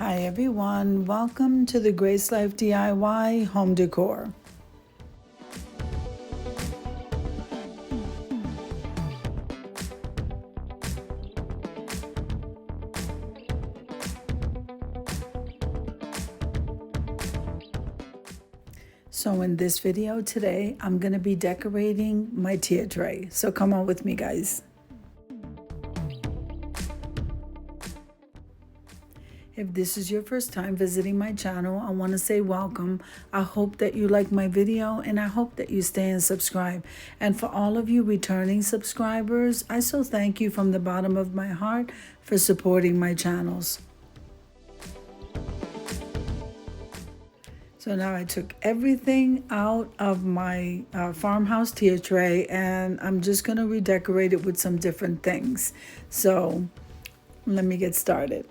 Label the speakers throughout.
Speaker 1: Hi everyone, welcome to the Grace Life DIY home decor. So in this video today, I'm going to be decorating my tier tray. So come on with me, guys. If this is your first time visiting my channel, I want to say welcome. I hope that you like my video and I hope that you stay and subscribe. And for all of you returning subscribers, I so thank you from the bottom of my heart for supporting my channels. So now I took everything out of my farmhouse tier tray and I'm just going to redecorate it with some different things. So let me get started.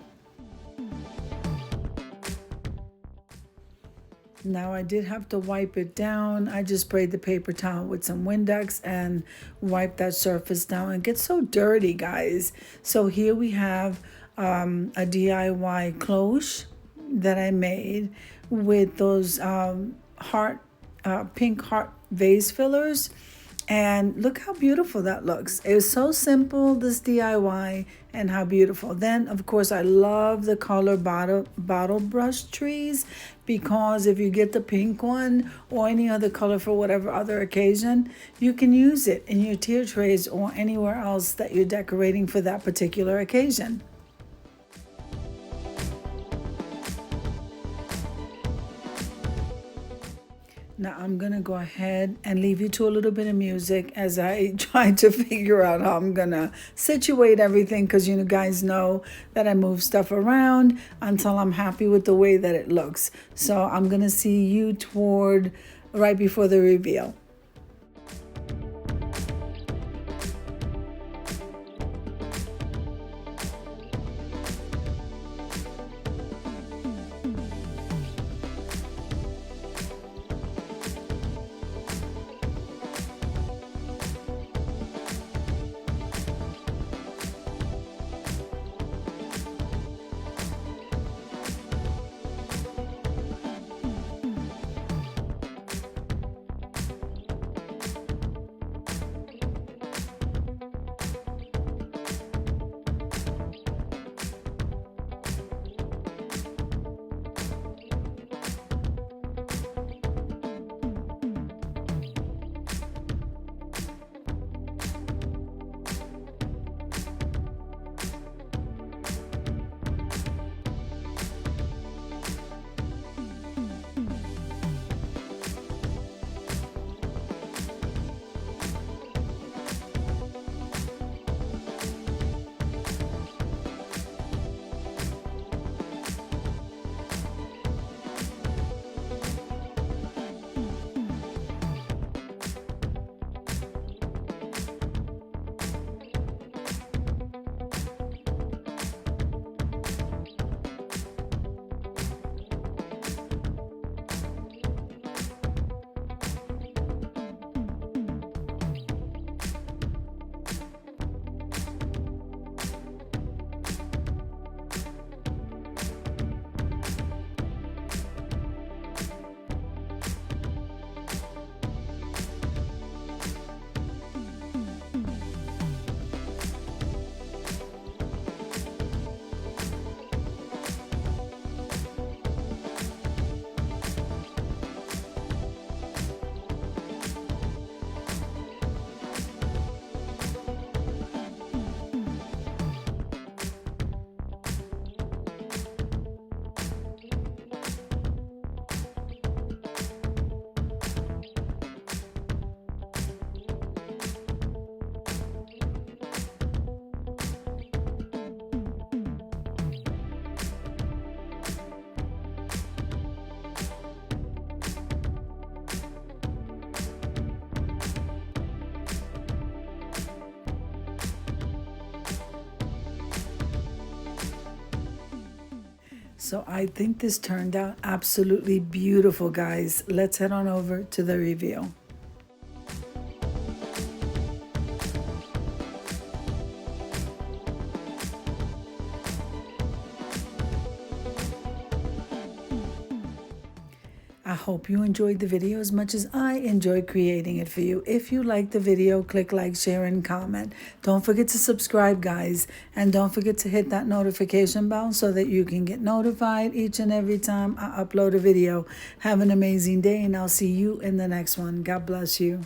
Speaker 1: Now I did have to wipe it down. I just sprayed the paper towel with some Windex and wiped that surface down. It gets so dirty, guys. So here we have a DIY cloche that I made with those pink heart vase fillers. And look how beautiful that looks. It was so simple, this DIY, and how beautiful. Then, of course, I love the color bottle brush trees, because if you get the pink one or any other color for whatever other occasion, you can use it in your tier trays or anywhere else that you're decorating for that particular occasion. Now I'm gonna go ahead and leave you to a little bit of music as I try to figure out how I'm gonna situate everything, because you guys know that I move stuff around until I'm happy with the way that it looks. So I'm gonna see you toward right before the reveal. So I think this turned out absolutely beautiful, guys. Let's head on over to the reveal. hope you enjoyed the video as much as I enjoyed creating it for you. If you liked the video, click like, share, and comment. Don't forget to subscribe, guys. And don't forget to hit that notification bell so that you can get notified each and every time I upload a video. Have an amazing day, and I'll see you in the next one. God bless you.